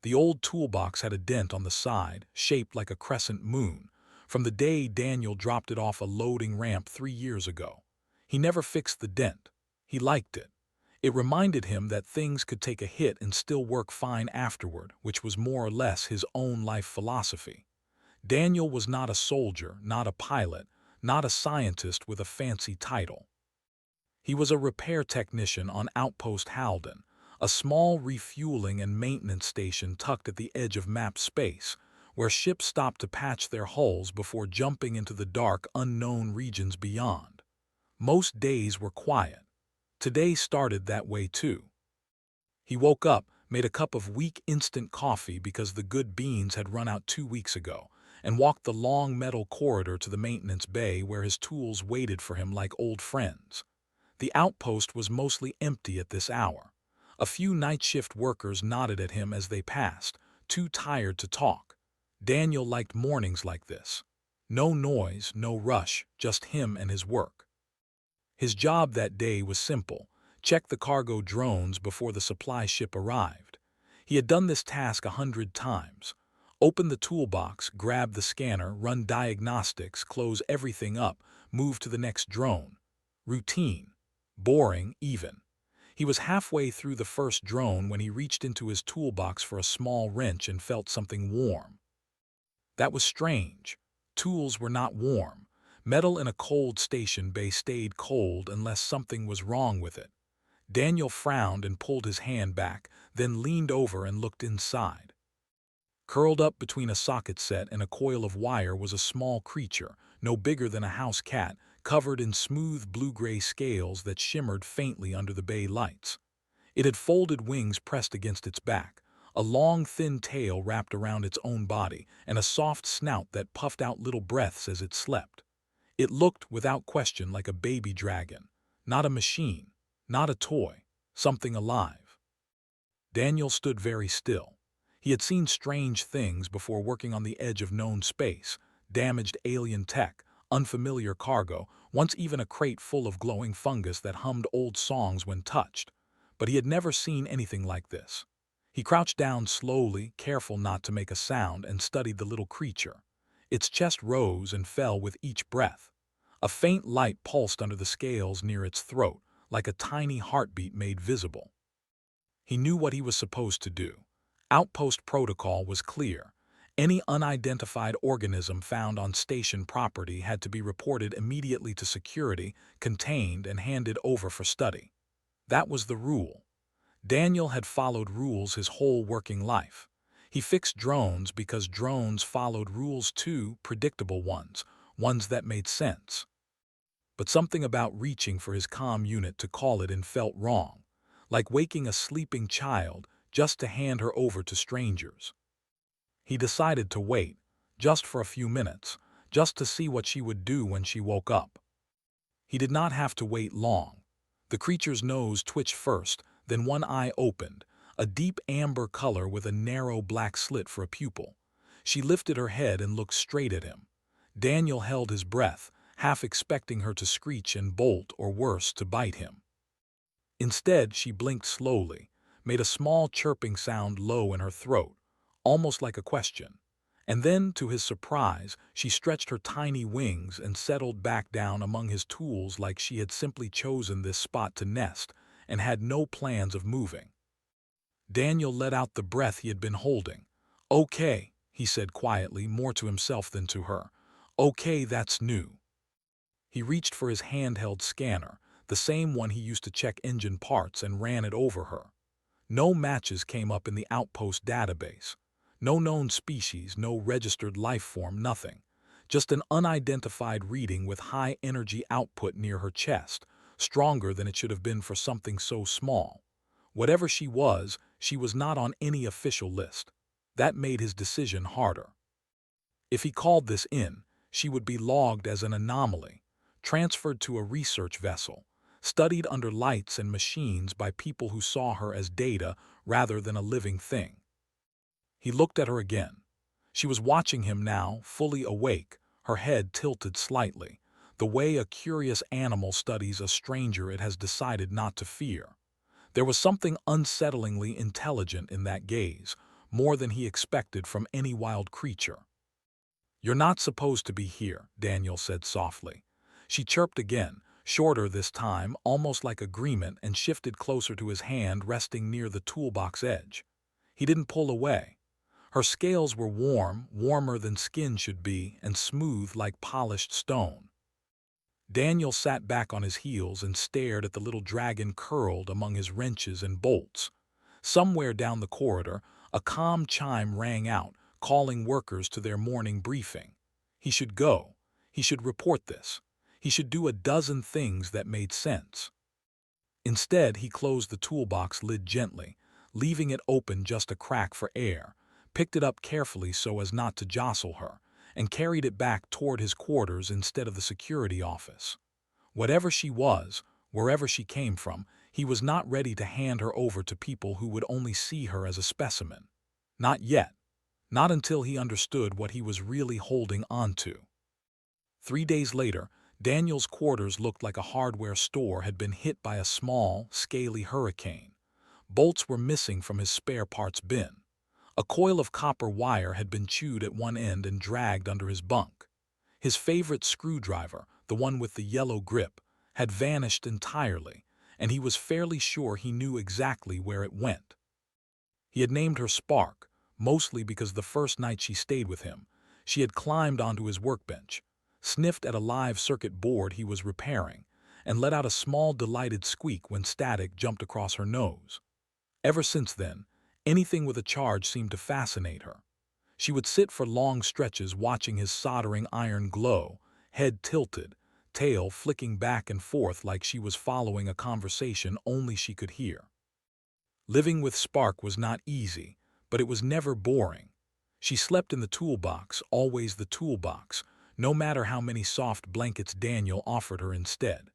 The old toolbox had a dent on the side, shaped like a crescent moon, from the day Daniel dropped it off a loading ramp 3 years ago. He never fixed the dent. He liked it. It reminded him that things could take a hit and still work fine afterward, which was more or less his own life philosophy. Daniel was not a soldier, not a pilot, not a scientist with a fancy title. He was a repair technician on Outpost Halden, a small refueling and maintenance station tucked at the edge of map space, where ships stopped to patch their hulls before jumping into the dark, unknown regions beyond. Most days were quiet. Today started that way too. He woke up, made a cup of weak instant coffee because the good beans had run out 2 weeks ago, and walked the long metal corridor to the maintenance bay where his tools waited for him like old friends. The outpost was mostly empty at this hour. A few night shift workers nodded at him as they passed, too tired to talk. Daniel liked mornings like this. No noise, no rush, just him and his work. His job that day was simple: check the cargo drones before the supply ship arrived. He had done this task 100 times. Open the toolbox, grab the scanner, run diagnostics, close everything up, move to the next drone. Routine. Boring, even. He was halfway through the first drone when he reached into his toolbox for a small wrench and felt something warm. That was strange. Tools were not warm. Metal in a cold station bay stayed cold unless something was wrong with it. Daniel frowned and pulled his hand back, then leaned over and looked inside. Curled up between a socket set and a coil of wire was a small creature, no bigger than a house cat, covered in smooth blue-gray scales that shimmered faintly under the bay lights. It had folded wings pressed against its back, a long thin tail wrapped around its own body, and a soft snout that puffed out little breaths as it slept. It looked, without question, like a baby dragon. Not a machine, not a toy, something alive. Daniel stood very still. He had seen strange things before working on the edge of known space: damaged alien tech, unfamiliar cargo, once even a crate full of glowing fungus that hummed old songs when touched. But he had never seen anything like this. He crouched down slowly, careful not to make a sound, and studied the little creature. Its chest rose and fell with each breath. A faint light pulsed under the scales near its throat, like a tiny heartbeat made visible. He knew what he was supposed to do. Outpost protocol was clear. Any unidentified organism found on station property had to be reported immediately to security, contained, and handed over for study. That was the rule. Daniel had followed rules his whole working life. He fixed drones because drones followed rules too, predictable ones, ones that made sense. But something about reaching for his comm unit to call it in felt wrong, like waking a sleeping child just to hand her over to strangers. He decided to wait, just for a few minutes, just to see what she would do when she woke up. He did not have to wait long. The creature's nose twitched first, then one eye opened, a deep amber color with a narrow black slit for a pupil. She lifted her head and looked straight at him. Daniel held his breath, half expecting her to screech and bolt, or worse, to bite him. Instead, she blinked slowly, made a small chirping sound low in her throat, almost like a question. And then, to his surprise, she stretched her tiny wings and settled back down among his tools like she had simply chosen this spot to nest and had no plans of moving. Daniel let out the breath he had been holding. "Okay," he said quietly, more to himself than to her. "Okay, that's new." He reached for his handheld scanner, the same one he used to check engine parts, and ran it over her. No matches came up in the outpost database. No known species, no registered life form, nothing. Just an unidentified reading with high energy output near her chest, stronger than it should have been for something so small. Whatever she was not on any official list. That made his decision harder. If he called this in, she would be logged as an anomaly, transferred to a research vessel, studied under lights and machines by people who saw her as data rather than a living thing. He looked at her again. She was watching him now, fully awake, her head tilted slightly, the way a curious animal studies a stranger it has decided not to fear. There was something unsettlingly intelligent in that gaze, more than he expected from any wild creature. "You're not supposed to be here," Daniel said softly. She chirped again, shorter this time, almost like agreement, and shifted closer to his hand resting near the toolbox edge. He didn't pull away. Her scales were warm, warmer than skin should be, and smooth like polished stone. Daniel sat back on his heels and stared at the little dragon curled among his wrenches and bolts. Somewhere down the corridor, a calm chime rang out, calling workers to their morning briefing. He should go. He should report this. He should do a dozen things that made sense. Instead, he closed the toolbox lid gently, leaving it open just a crack for air, picked it up carefully so as not to jostle her, and carried it back toward his quarters instead of the security office. Whatever she was, wherever she came from, he was not ready to hand her over to people who would only see her as a specimen. Not yet. Not until he understood what he was really holding on to. 3 days later, Daniel's quarters looked like a hardware store had been hit by a small, scaly hurricane. Bolts were missing from his spare parts bin. A coil of copper wire had been chewed at one end and dragged under his bunk. His favorite screwdriver, the one with the yellow grip, had vanished entirely, and he was fairly sure he knew exactly where it went. He had named her Spark, mostly because the first night she stayed with him, she had climbed onto his workbench, sniffed at a live circuit board he was repairing, and let out a small delighted squeak when static jumped across her nose. Ever since then, anything with a charge seemed to fascinate her. She would sit for long stretches watching his soldering iron glow, head tilted, tail flicking back and forth like she was following a conversation only she could hear. Living with Spark was not easy, but it was never boring. She slept in the toolbox, always the toolbox, no matter how many soft blankets Daniel offered her instead.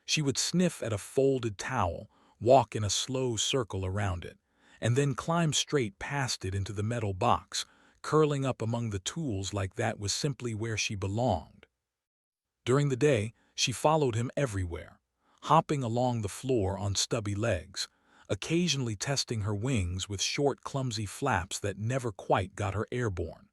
She would sniff at a folded towel, walk in a slow circle around it, and then climb straight past it into the metal box, curling up among the tools like that was simply where she belonged. During the day, she followed him everywhere, hopping along the floor on stubby legs, occasionally testing her wings with short, clumsy flaps that never quite got her airborne.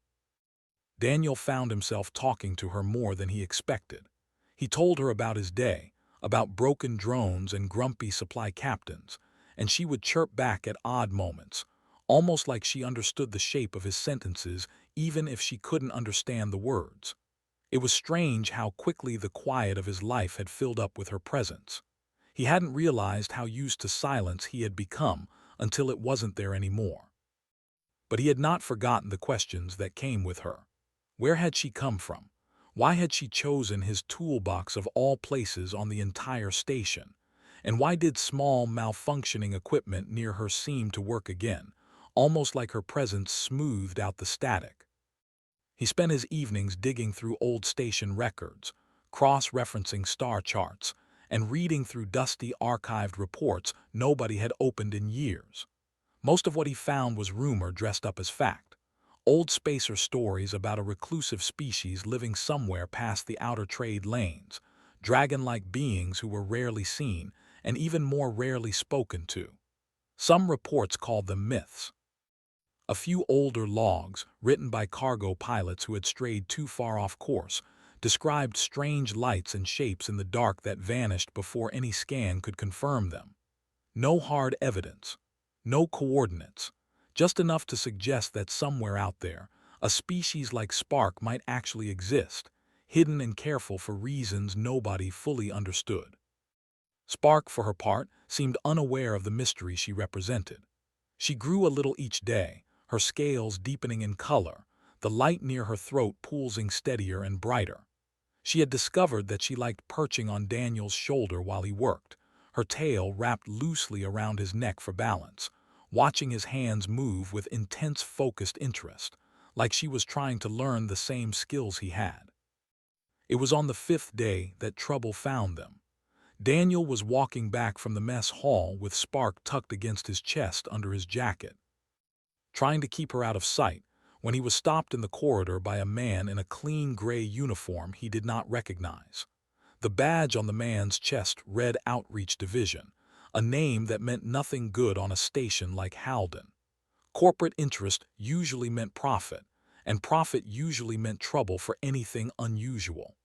Daniel found himself talking to her more than he expected. He told her about his day, about broken drones and grumpy supply captains, and she would chirp back at odd moments, almost like she understood the shape of his sentences even if she couldn't understand the words. It was strange how quickly the quiet of his life had filled up with her presence. He hadn't realized how used to silence he had become until it wasn't there anymore. But he had not forgotten the questions that came with her. Where had she come from? Why had she chosen his toolbox of all places on the entire station? And why did small, malfunctioning equipment near her seem to work again, almost like her presence smoothed out the static? He spent his evenings digging through old station records, cross-referencing star charts, and reading through dusty archived reports nobody had opened in years. Most of what he found was rumor dressed up as fact. Old spacer stories about a reclusive species living somewhere past the outer trade lanes, dragon-like beings who were rarely seen and even more rarely spoken to. Some reports called them myths. A few older logs, written by cargo pilots who had strayed too far off course, described strange lights and shapes in the dark that vanished before any scan could confirm them. No hard evidence, no coordinates, just enough to suggest that somewhere out there, a species like Spark might actually exist, hidden and careful for reasons nobody fully understood. Spark, for her part, seemed unaware of the mystery she represented. She grew a little each day, her scales deepening in color, the light near her throat pulsing steadier and brighter. She had discovered that she liked perching on Daniel's shoulder while he worked, her tail wrapped loosely around his neck for balance, watching his hands move with intense focused interest, like she was trying to learn the same skills he had. It was on the 5th day that trouble found them. Daniel was walking back from the mess hall with Spark tucked against his chest under his jacket, trying to keep her out of sight, when he was stopped in the corridor by a man in a clean gray uniform he did not recognize. The badge on the man's chest read Outreach Division, a name that meant nothing good on a station like Halden. Corporate interest usually meant profit, and profit usually meant trouble for anything unusual.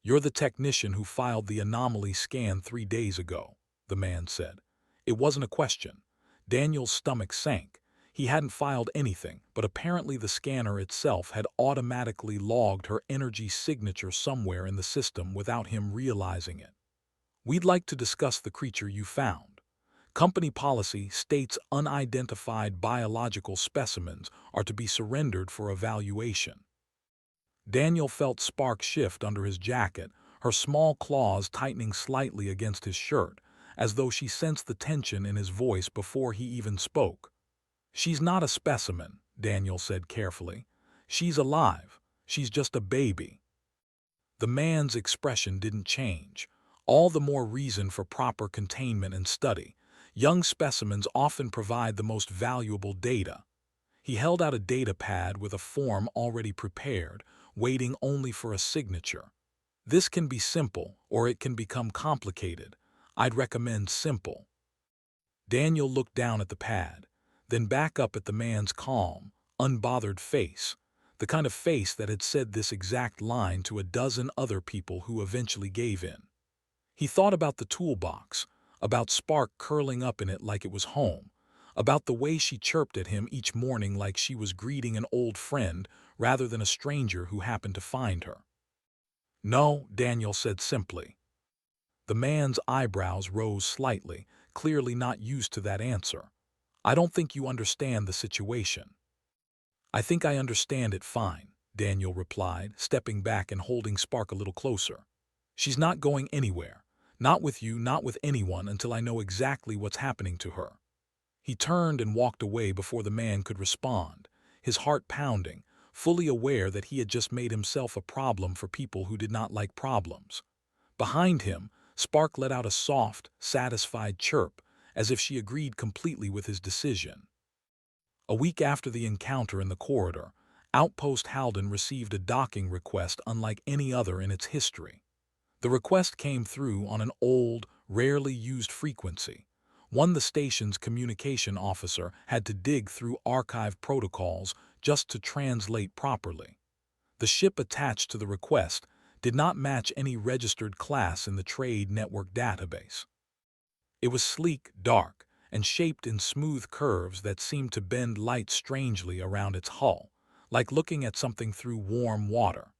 "You're the technician who filed the anomaly scan 3 days ago," the man said. It wasn't a question. Daniel's stomach sank. He hadn't filed anything, but apparently the scanner itself had automatically logged her energy signature somewhere in the system without him realizing it. "We'd like to discuss the creature you found. Company policy states unidentified biological specimens are to be surrendered for evaluation." Daniel felt Spark shift under his jacket, her small claws tightening slightly against his shirt, as though she sensed the tension in his voice before he even spoke. "She's not a specimen," Daniel said carefully. "She's alive. She's just a baby." The man's expression didn't change. All the more reason for proper containment and study. Young specimens often provide the most valuable data. He held out a data pad with a form already prepared, waiting only for a signature. "This can be simple, or it can become complicated. I'd recommend simple." Daniel looked down at the pad, then back up at the man's calm, unbothered face, the kind of face that had said this exact line to a dozen other people who eventually gave in. He thought about the toolbox, about Spark curling up in it like it was home, about the way she chirped at him each morning like she was greeting an old friend rather than a stranger who happened to find her. "No," Daniel said simply. The man's eyebrows rose slightly, clearly not used to that answer. "I don't think you understand the situation." "I think I understand it fine," Daniel replied, stepping back and holding Spark a little closer. "She's not going anywhere. Not with you, not with anyone, until I know exactly what's happening to her." He turned and walked away before the man could respond, his heart pounding, fully aware that he had just made himself a problem for people who did not like problems. Behind him, Spark let out a soft, satisfied chirp, as if she agreed completely with his decision. A week after the encounter in the corridor, Outpost Halden received a docking request unlike any other in its history. The request came through on an old, rarely used frequency, one the station's communication officer had to dig through archive protocols just to translate properly. The ship attached to the request did not match any registered class in the Trade Network database. It was sleek, dark, and shaped in smooth curves that seemed to bend light strangely around its hull, like looking at something through warm water.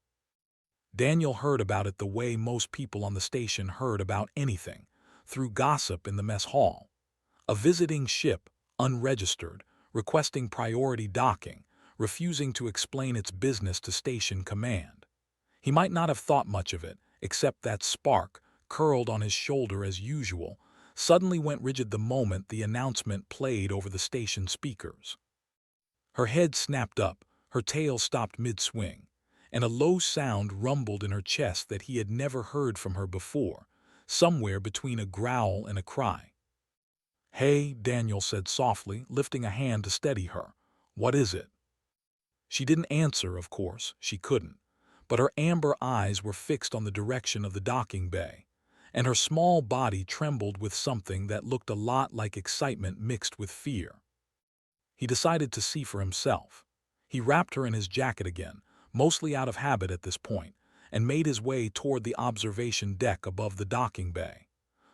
Daniel heard about it the way most people on the station heard about anything, through gossip in the mess hall. A visiting ship, unregistered, requesting priority docking, refusing to explain its business to station command. He might not have thought much of it, except that Spark, curled on his shoulder as usual, suddenly went rigid the moment the announcement played over the station speakers. Her head snapped up, her tail stopped mid-swing, and a low sound rumbled in her chest that he had never heard from her before, somewhere between a growl and a cry. "Hey," Daniel said softly, lifting a hand to steady her. "What is it?" She didn't answer, of course, she couldn't, but her amber eyes were fixed on the direction of the docking bay, and her small body trembled with something that looked a lot like excitement mixed with fear. He decided to see for himself. He wrapped her in his jacket again, mostly out of habit at this point, and made his way toward the observation deck above the docking bay.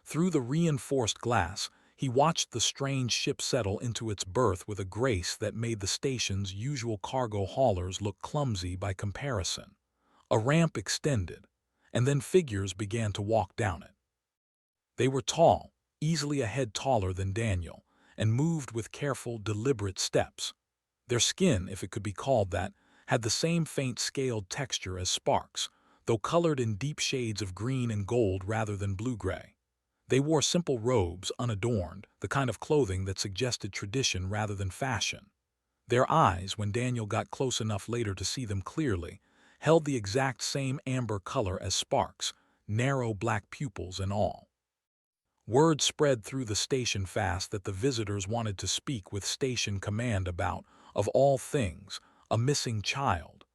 Through the reinforced glass, he watched the strange ship settle into its berth with a grace that made the station's usual cargo haulers look clumsy by comparison. A ramp extended, and then figures began to walk down it. They were tall, easily a head taller than Daniel, and moved with careful, deliberate steps. Their skin, if it could be called that, had the same faint scaled texture as Spark's, though colored in deep shades of green and gold rather than blue-gray. They wore simple robes, unadorned, the kind of clothing that suggested tradition rather than fashion. Their eyes, when Daniel got close enough later to see them clearly, held the exact same amber color as Spark's, narrow black pupils and all. Word spread through the station fast that the visitors wanted to speak with station command about, of all things, a missing child.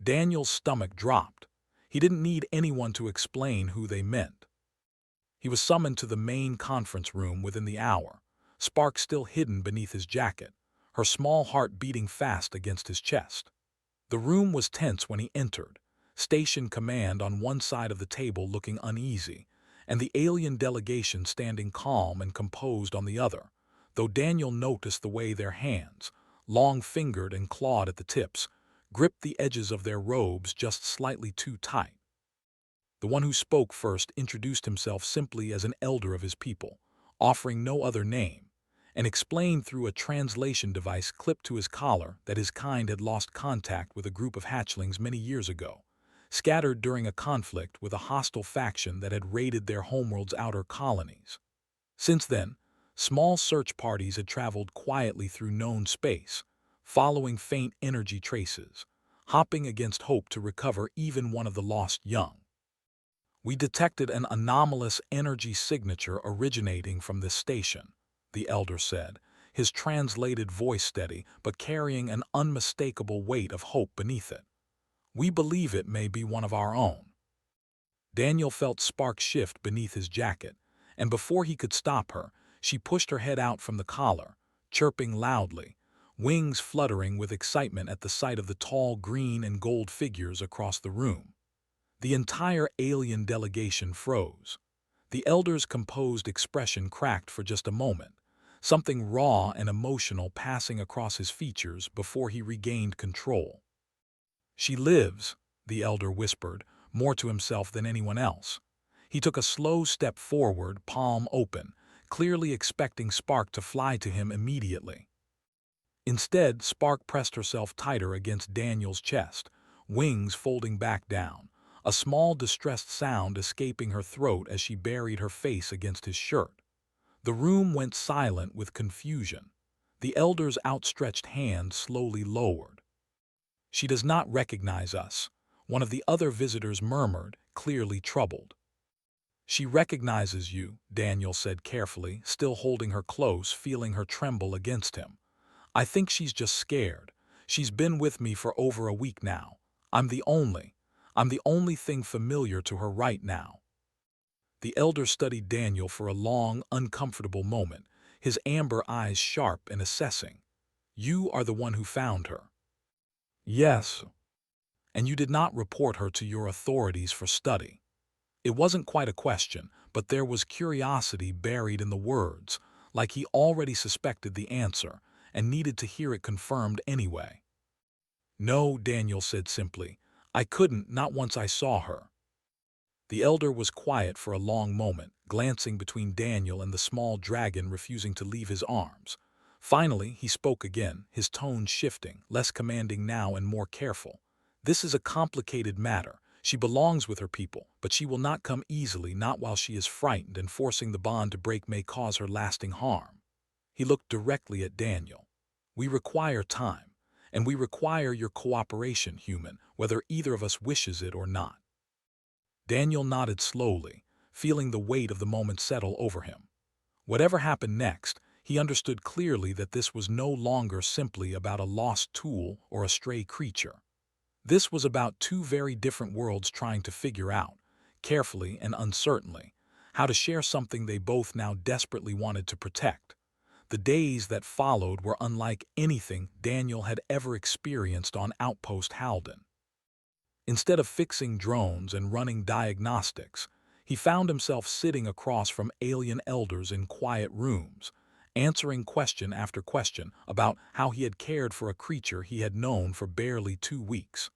Daniel's stomach dropped. He didn't need anyone to explain who they meant. He was summoned to the main conference room within the hour, Spark still hidden beneath his jacket, her small heart beating fast against his chest. The room was tense when he entered, station command on one side of the table looking uneasy, and the alien delegation standing calm and composed on the other, though Daniel noticed the way their hands, long-fingered and clawed at the tips, gripped the edges of their robes just slightly too tight. The one who spoke first introduced himself simply as an elder of his people, offering no other name, and explained through a translation device clipped to his collar that his kind had lost contact with a group of hatchlings many years ago, scattered during a conflict with a hostile faction that had raided their homeworld's outer colonies. Since then, small search parties had traveled quietly through known space, following faint energy traces, hopping against hope to recover even one of the lost young. We detected an anomalous energy signature originating from this station, the elder said, his translated voice steady but carrying an unmistakable weight of hope beneath it. We believe it may be one of our own. Daniel felt sparks shift beneath his jacket, and before he could stop her, she pushed her head out from the collar, chirping loudly, wings fluttering with excitement at the sight of the tall green and gold figures across the room. The entire alien delegation froze. The elder's composed expression cracked for just a moment, something raw and emotional passing across his features before he regained control. "She lives," the elder whispered, more to himself than anyone else. He took a slow step forward, palm open, clearly expecting Spark to fly to him immediately. Instead, Spark pressed herself tighter against Daniel's chest, wings folding back down, a small distressed sound escaping her throat as she buried her face against his shirt. The room went silent with confusion. The elder's outstretched hand slowly lowered. "She does not recognize us," one of the other visitors murmured, clearly troubled. "She recognizes you," Daniel said carefully, still holding her close, feeling her tremble against him. "I think she's just scared. She's been with me for over a week now. I'm the only thing familiar to her right now." The elder studied Daniel for a long, uncomfortable moment, his amber eyes sharp and assessing. "You are the one who found her." "Yes." "And you did not report her to your authorities for study." It wasn't quite a question, but there was curiosity buried in the words, like he already suspected the answer and needed to hear it confirmed anyway. "No," Daniel said simply. "I couldn't, not once I saw her." The elder was quiet for a long moment, glancing between Daniel and the small dragon refusing to leave his arms. Finally, he spoke again, his tone shifting, less commanding now and more careful. "This is a complicated matter. She belongs with her people, but she will not come easily, not while she is frightened, and forcing the bond to break may cause her lasting harm." He looked directly at Daniel. "We require time, and we require your cooperation, human, whether either of us wishes it or not." Daniel nodded slowly, feeling the weight of the moment settle over him. Whatever happened next, he understood clearly that this was no longer simply about a lost tool or a stray creature. This was about two very different worlds trying to figure out, carefully and uncertainly, how to share something they both now desperately wanted to protect. The days that followed were unlike anything Daniel had ever experienced on Outpost Halden. Instead of fixing drones and running diagnostics, he found himself sitting across from alien elders in quiet rooms, answering question after question about how he had cared for a creature he had known for barely 2 weeks.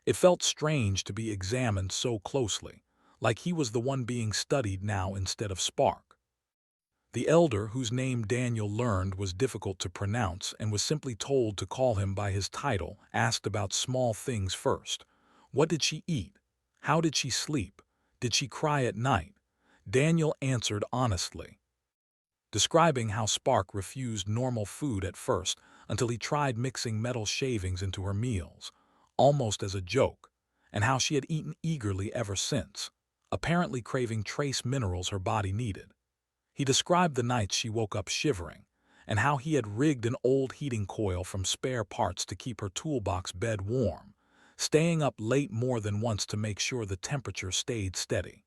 It felt strange to be examined so closely, like he was the one being studied now instead of Spark. The elder, whose name Daniel learned was difficult to pronounce and was simply told to call him by his title, asked about small things first. What did she eat? How did she sleep? Did she cry at night? Daniel answered honestly, describing how Spark refused normal food at first until he tried mixing metal shavings into her meals, almost as a joke, and how she had eaten eagerly ever since, apparently craving trace minerals her body needed. He described the nights she woke up shivering, and how he had rigged an old heating coil from spare parts to keep her toolbox bed warm, staying up late more than once to make sure the temperature stayed steady.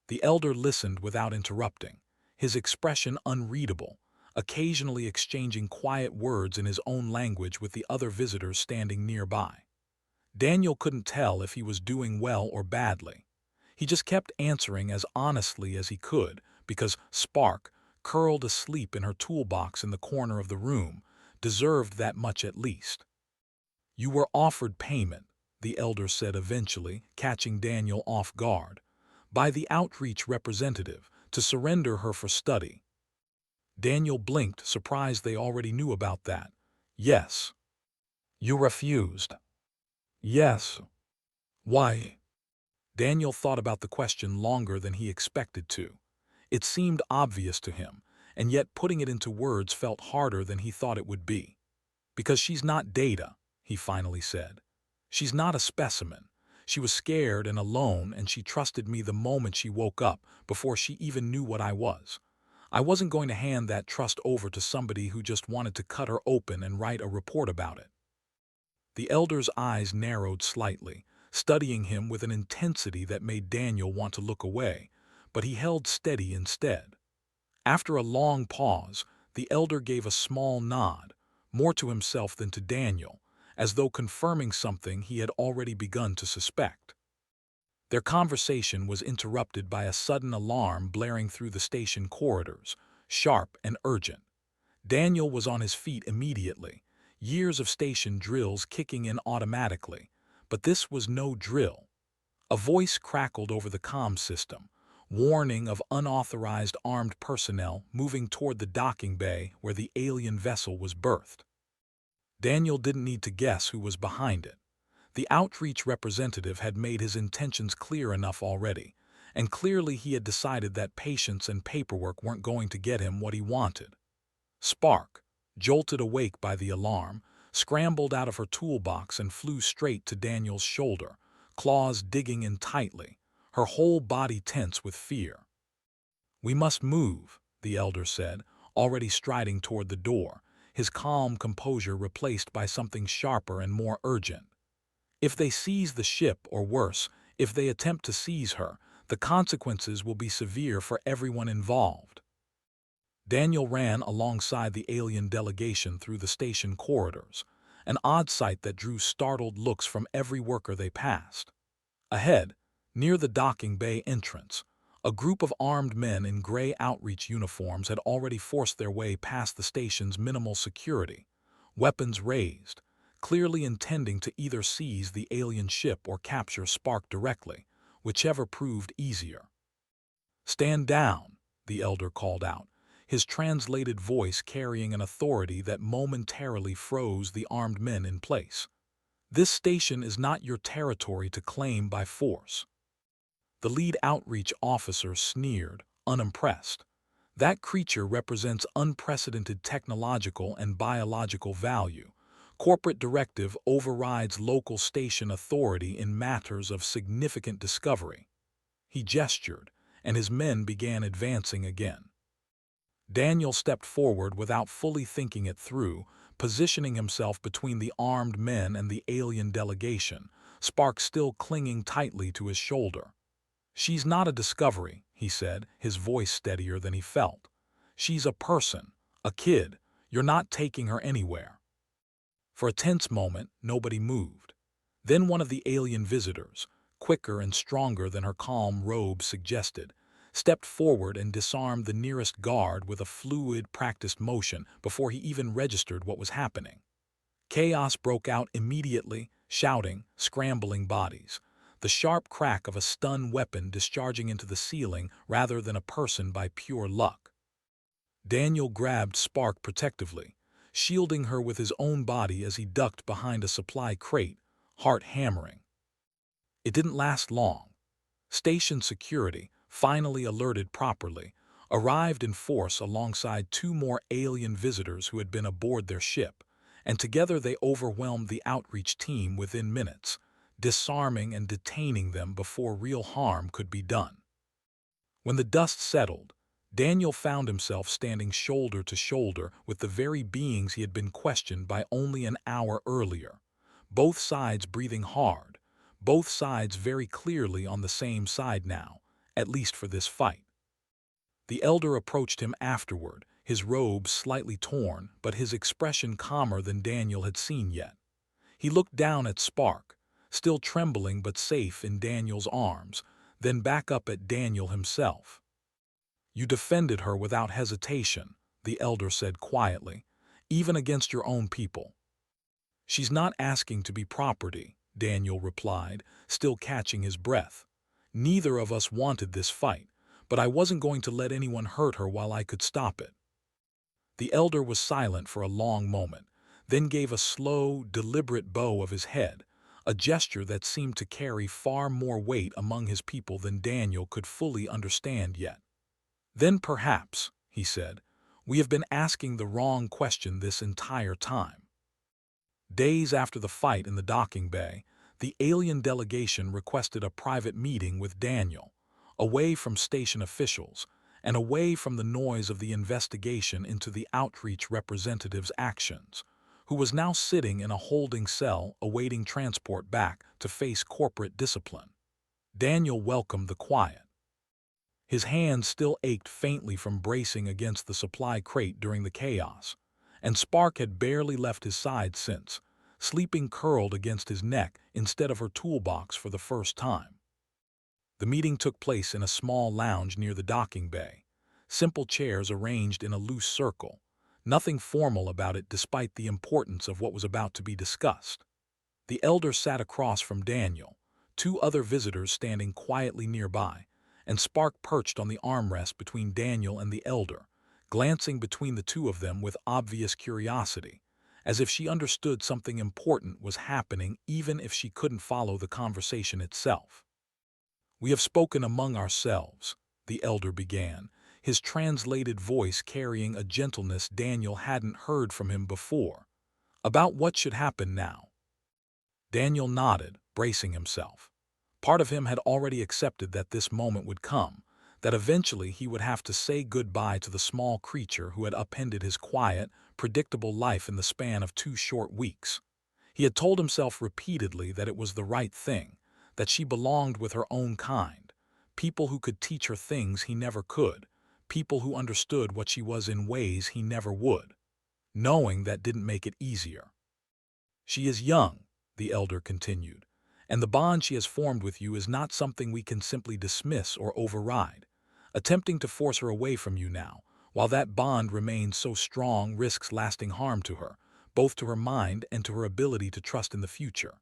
The elder listened without interrupting, his expression unreadable, occasionally exchanging quiet words in his own language with the other visitors standing nearby. Daniel couldn't tell if he was doing well or badly. He just kept answering as honestly as he could, because Spark, curled asleep in her toolbox in the corner of the room, deserved that much at least. "You were offered payment," the elder said eventually, catching Daniel off guard, "by the outreach representative to surrender her for study." Daniel blinked, surprised they already knew about that. "Yes." "You refused?" "Yes." "Why?" Daniel thought about the question longer than he expected to. It seemed obvious to him, and yet putting it into words felt harder than he thought it would be. "Because she's not Data," he finally said. "She's not a specimen. She was scared and alone, and she trusted me the moment she woke up, before she even knew what I was. I wasn't going to hand that trust over to somebody who just wanted to cut her open and write a report about it." The elder's eyes narrowed slightly, studying him with an intensity that made Daniel want to look away, but he held steady instead. After a long pause, the elder gave a small nod, more to himself than to Daniel, as though confirming something he had already begun to suspect. Their conversation was interrupted by a sudden alarm blaring through the station corridors, sharp and urgent. Daniel was on his feet immediately, years of station drills kicking in automatically, but this was no drill. A voice crackled over the comm system, warning of unauthorized armed personnel moving toward the docking bay where the alien vessel was berthed. Daniel didn't need to guess who was behind it. The outreach representative had made his intentions clear enough already, and clearly he had decided that patience and paperwork weren't going to get him what he wanted. Spark, jolted awake by the alarm, scrambled out of her toolbox and flew straight to Daniel's shoulder, claws digging in tightly, her whole body tense with fear. "We must move," the elder said, already striding toward the door, his calm composure replaced by something sharper and more urgent. "If they seize the ship, or worse, if they attempt to seize her, the consequences will be severe for everyone involved." Daniel ran alongside the alien delegation through the station corridors, an odd sight that drew startled looks from every worker they passed. Ahead, near the docking bay entrance, a group of armed men in gray outreach uniforms had already forced their way past the station's minimal security, weapons raised, clearly intending to either seize the alien ship or capture Spark directly, whichever proved easier. "Stand down," the elder called out, his translated voice carrying an authority that momentarily froze the armed men in place. "This station is not your territory to claim by force." The lead outreach officer sneered, unimpressed. "That creature represents unprecedented technological and biological value. Corporate directive overrides local station authority in matters of significant discovery." He gestured, and his men began advancing again. Daniel stepped forward without fully thinking it through, positioning himself between the armed men and the alien delegation, Spark still clinging tightly to his shoulder. "She's not a discovery," he said, his voice steadier than he felt. "She's a person, a kid. You're not taking her anywhere." For a tense moment, nobody moved. Then one of the alien visitors, quicker and stronger than her calm robe suggested, stepped forward and disarmed the nearest guard with a fluid, practiced motion before he even registered what was happening. Chaos broke out immediately, shouting, scrambling bodies, the sharp crack of a stun weapon discharging into the ceiling rather than a person by pure luck. Daniel grabbed Spark protectively, shielding her with his own body as he ducked behind a supply crate, heart hammering. It didn't last long. Station security, finally alerted properly, arrived in force alongside two more alien visitors who had been aboard their ship, and together they overwhelmed the outreach team within minutes, disarming and detaining them before real harm could be done. When the dust settled, Daniel found himself standing shoulder to shoulder with the very beings he had been questioned by only an hour earlier, both sides breathing hard, both sides very clearly on the same side now, at least for this fight. The elder approached him afterward, his robe slightly torn, but his expression calmer than Daniel had seen yet. He looked down at Spark, still trembling but safe in Daniel's arms, then back up at Daniel himself. "You defended her without hesitation," the elder said quietly, "even against your own people." "She's not asking to be property," Daniel replied, still catching his breath. "Neither of us wanted this fight, but I wasn't going to let anyone hurt her while I could stop it." The elder was silent for a long moment, then gave a slow, deliberate bow of his head, a gesture that seemed to carry far more weight among his people than Daniel could fully understand yet. "Then perhaps," he said, "we have been asking the wrong question this entire time." Days after the fight in the docking bay, the alien delegation requested a private meeting with Daniel, away from station officials, and away from the noise of the investigation into the outreach representative's actions, who was now sitting in a holding cell awaiting transport back to face corporate discipline. Daniel welcomed the quiet. His hands still ached faintly from bracing against the supply crate during the chaos, and Spark had barely left his side since, sleeping curled against his neck instead of her toolbox for the first time. The meeting took place in a small lounge near the docking bay, simple chairs arranged in a loose circle, nothing formal about it despite the importance of what was about to be discussed. The elder sat across from Daniel, two other visitors standing quietly nearby, and Spark perched on the armrest between Daniel and the elder, glancing between the two of them with obvious curiosity, as if she understood something important was happening even if she couldn't follow the conversation itself. "We have spoken among ourselves," the elder began, his translated voice carrying a gentleness Daniel hadn't heard from him before, "about what should happen now." Daniel nodded, bracing himself. Part of him had already accepted that this moment would come, that eventually he would have to say goodbye to the small creature who had upended his quiet, predictable life in the span of 2 short weeks. He had told himself repeatedly that it was the right thing, that she belonged with her own kind, people who could teach her things he never could, people who understood what she was in ways he never would. Knowing that didn't make it easier. "She is young," the elder continued, "and the bond she has formed with you is not something we can simply dismiss or override. Attempting to force her away from you now, while that bond remains so strong, risks lasting harm to her, both to her mind and to her ability to trust in the future."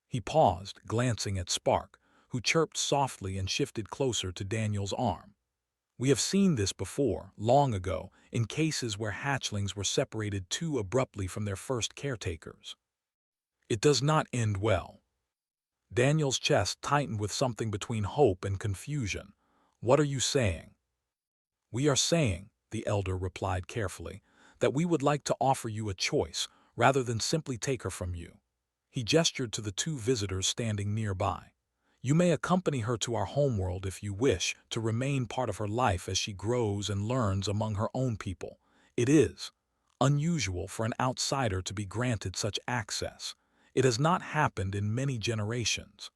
He paused, glancing at Spark, who chirped softly and shifted closer to Daniel's arm. "We have seen this before, long ago, in cases where hatchlings were separated too abruptly from their first caretakers. It does not end well." Daniel's chest tightened with something between hope and confusion. "What are you saying?" "We are saying," the elder replied carefully, "that we would like to offer you a choice, rather than simply take her from you." He gestured to the two visitors standing nearby. "You may accompany her to our homeworld if you wish to remain part of her life as she grows and learns among her own people. It is unusual for an outsider to be granted such access. It has not happened in many generations.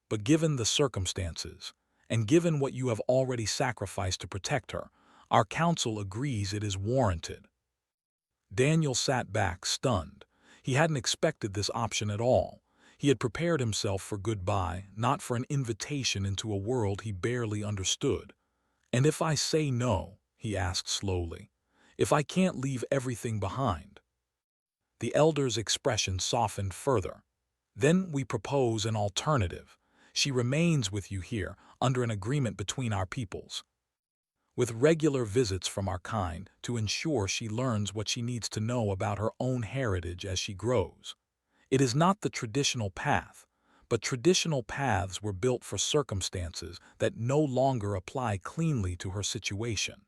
But given the circumstances, and given what you have already sacrificed to protect her, our council agrees it is warranted." Daniel sat back, stunned. He hadn't expected this option at all. He had prepared himself for goodbye, not for an invitation into a world he barely understood. "And if I say no," he asked slowly, "if I can't leave everything behind?" The elder's expression softened further. "Then we propose an alternative. She remains with you here under an agreement between our peoples, with regular visits from our kind to ensure she learns what she needs to know about her own heritage as she grows. It is not the traditional path, but traditional paths were built for circumstances that no longer apply cleanly to her situation."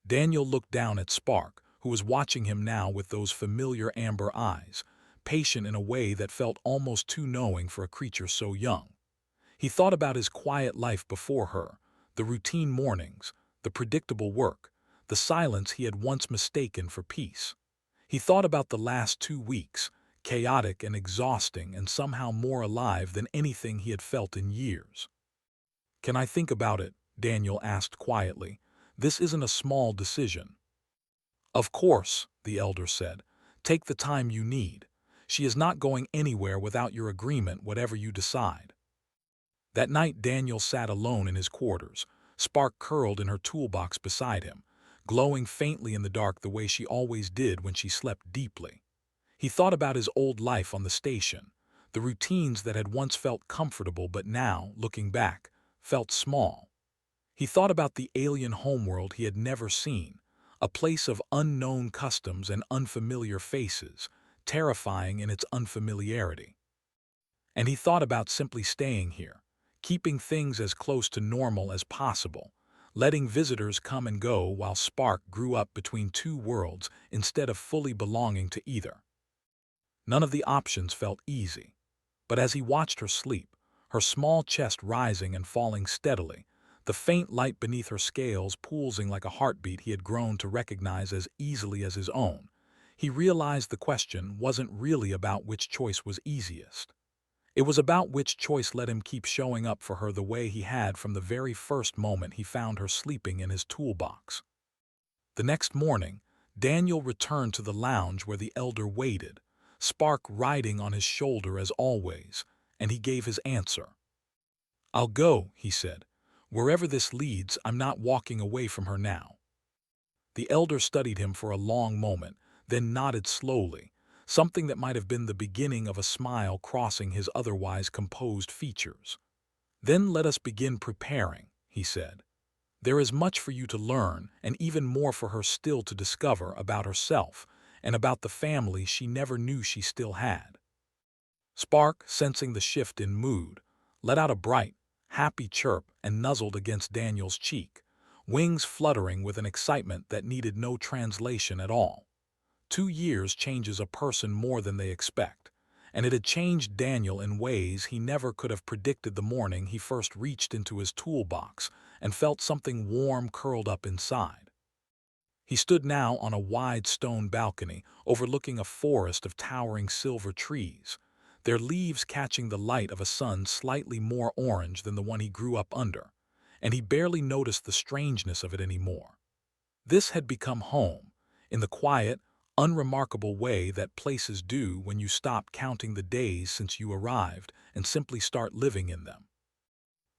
Daniel looked down at Spark, who was watching him now with those familiar amber eyes, patient in a way that felt almost too knowing for a creature so young. He thought about his quiet life before her, the routine mornings, the predictable work, the silence he had once mistaken for peace. He thought about the last 2 weeks, chaotic and exhausting and somehow more alive than anything he had felt in years. "Can I think about it?" Daniel asked quietly. "This isn't a small decision." "Of course," the elder said. "Take the time you need. She is not going anywhere without your agreement, whatever you decide." That night Daniel sat alone in his quarters, Spark curled in her toolbox beside him, glowing faintly in the dark the way she always did when she slept deeply. He thought about his old life on the station, the routines that had once felt comfortable but now, looking back, felt small. He thought about the alien homeworld he had never seen, a place of unknown customs and unfamiliar faces, terrifying in its unfamiliarity. And he thought about simply staying here, keeping things as close to normal as possible, letting visitors come and go while Spark grew up between two worlds instead of fully belonging to either. None of the options felt easy, but as he watched her sleep, her small chest rising and falling steadily, the faint light beneath her scales pulsing like a heartbeat he had grown to recognize as easily as his own, he realized the question wasn't really about which choice was easiest. It was about which choice let him keep showing up for her the way he had from the very first moment he found her sleeping in his toolbox. The next morning, Daniel returned to the lounge where the elder waited, Spark riding on his shoulder as always, and he gave his answer. "I'll go," he said. "Wherever this leads, I'm not walking away from her now." The elder studied him for a long moment, then nodded slowly, something that might have been the beginning of a smile crossing his otherwise composed features. "Then let us begin preparing," he said. "There is much for you to learn, and even more for her still to discover about herself and about the family she never knew she still had." Spark, sensing the shift in mood, let out a bright, happy chirp and nuzzled against Daniel's cheek, wings fluttering with an excitement that needed no translation at all. 2 years changes a person more than they expect, and it had changed Daniel in ways he never could have predicted the morning he first reached into his toolbox and felt something warm curled up inside. He stood now on a wide stone balcony overlooking a forest of towering silver trees, their leaves catching the light of a sun slightly more orange than the one he grew up under, and he barely noticed the strangeness of it anymore. This had become home, in the quiet, unremarkable way that places do when you stop counting the days since you arrived and simply start living in them.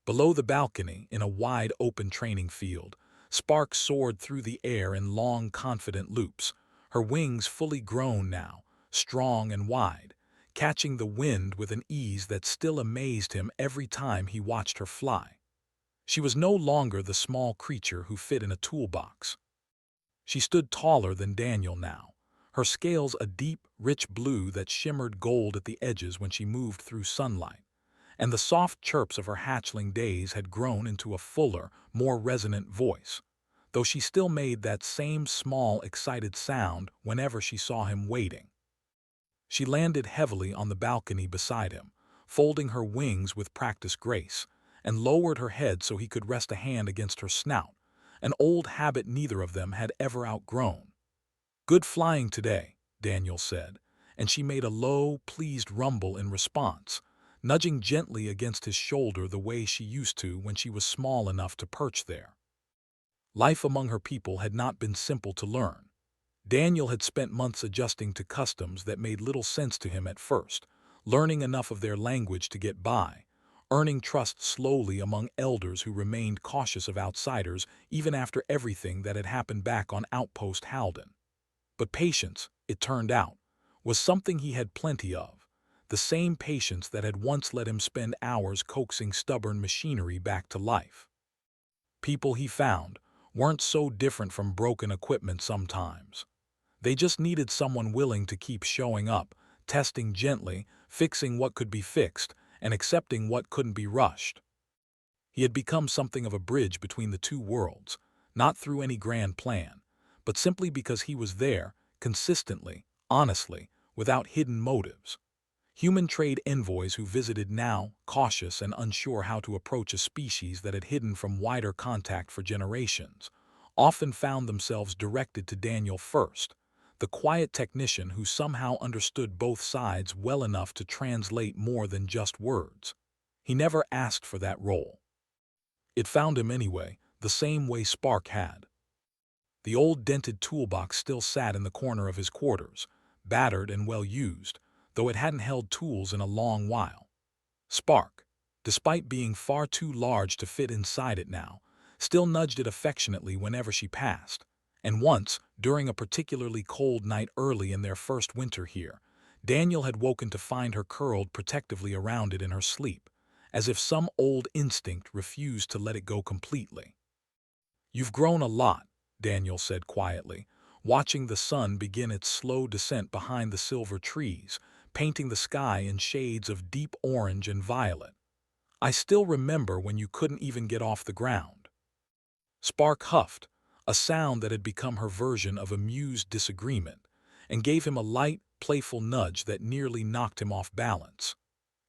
Below the balcony, in a wide open training field, Spark soared through the air in long, confident loops, her wings fully grown now, strong and wide, catching the wind with an ease that still amazed him every time he watched her fly. She was no longer the small creature who fit in a toolbox. She stood taller than Daniel now, her scales a deep, rich blue that shimmered gold at the edges when she moved through sunlight, and the soft chirps of her hatchling days had grown into a fuller, more resonant voice, though she still made that same small, excited sound whenever she saw him waiting. She landed heavily on the balcony beside him, folding her wings with practiced grace, and lowered her head so he could rest a hand against her snout, an old habit neither of them had ever outgrown. "Good flying today," Daniel said, and she made a low, pleased rumble in response, nudging gently against his shoulder the way she used to when she was small enough to perch there. Life among her people had not been simple to learn. Daniel had spent months adjusting to customs that made little sense to him at first, learning enough of their language to get by, earning trust slowly among elders who remained cautious of outsiders even after everything that had happened back on Outpost Halden. But patience, it turned out, was something he had plenty of, the same patience that had once let him spend hours coaxing stubborn machinery back to life. People, he found, weren't so different from broken equipment sometimes. They just needed someone willing to keep showing up, testing gently, fixing what could be fixed, and accepting what couldn't be rushed. He had become something of a bridge between the two worlds, not through any grand plan, but simply because he was there, consistently, honestly, without hidden motives. Human trade envoys who visited now, cautious and unsure how to approach a species that had hidden from wider contact for generations, often found themselves directed to Daniel first, the quiet technician who somehow understood both sides well enough to translate more than just words. He never asked for that role. It found him anyway, the same way Spark had. The old dented toolbox still sat in the corner of his quarters, battered and well used, though it hadn't held tools in a long while. Spark, despite being far too large to fit inside it now, still nudged it affectionately whenever she passed, and once, during a particularly cold night early in their first winter here, Daniel had woken to find her curled protectively around it in her sleep, as if some old instinct refused to let it go completely. "You've grown a lot," Daniel said quietly, watching the sun begin its slow descent behind the silver trees, painting the sky in shades of deep orange and violet. "I still remember when you couldn't even get off the ground." Spark huffed, a sound that had become her version of amused disagreement, and gave him a light, playful nudge that nearly knocked him off balance.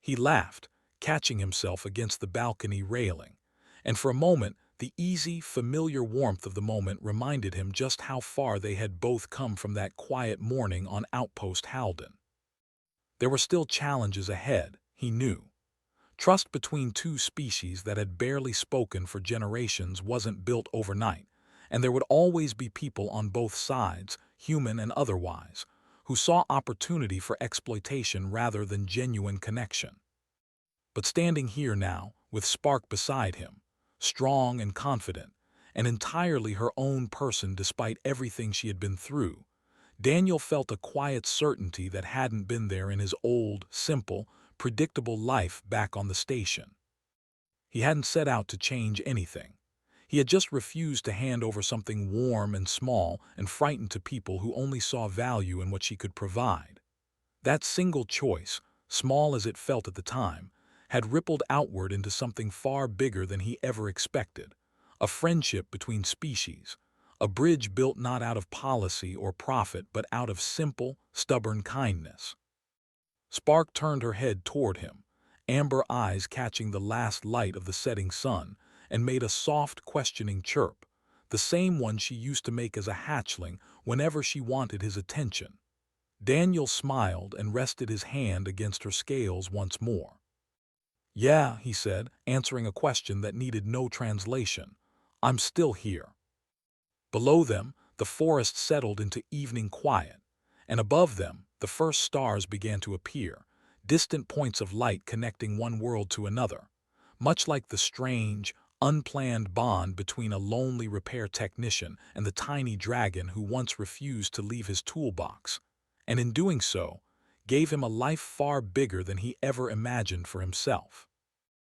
He laughed, catching himself against the balcony railing, and for a moment the easy, familiar warmth of the moment reminded him just how far they had both come from that quiet morning on Outpost Halden. There were still challenges ahead, he knew. Trust between two species that had barely spoken for generations wasn't built overnight, and there would always be people on both sides, human and otherwise, who saw opportunity for exploitation rather than genuine connection. But standing here now, with Spark beside him, strong and confident, and entirely her own person despite everything she had been through, Daniel felt a quiet certainty that hadn't been there in his old, simple, predictable life back on the station. He hadn't set out to change anything. He had just refused to hand over something warm and small and frightened to people who only saw value in what she could provide. That single choice, small as it felt at the time, had rippled outward into something far bigger than he ever expected, a friendship between species, a bridge built not out of policy or profit but out of simple, stubborn kindness. Spark turned her head toward him, amber eyes catching the last light of the setting sun, and made a soft, questioning chirp, the same one she used to make as a hatchling whenever she wanted his attention. Daniel smiled and rested his hand against her scales once more. "Yeah," he said, answering a question that needed no translation. "I'm still here." Below them, the forest settled into evening quiet, and above them, the first stars began to appear, distant points of light connecting one world to another, much like the strange, unplanned bond between a lonely repair technician and the tiny dragon who once refused to leave his toolbox, and in doing so, gave him a life far bigger than he ever imagined for himself.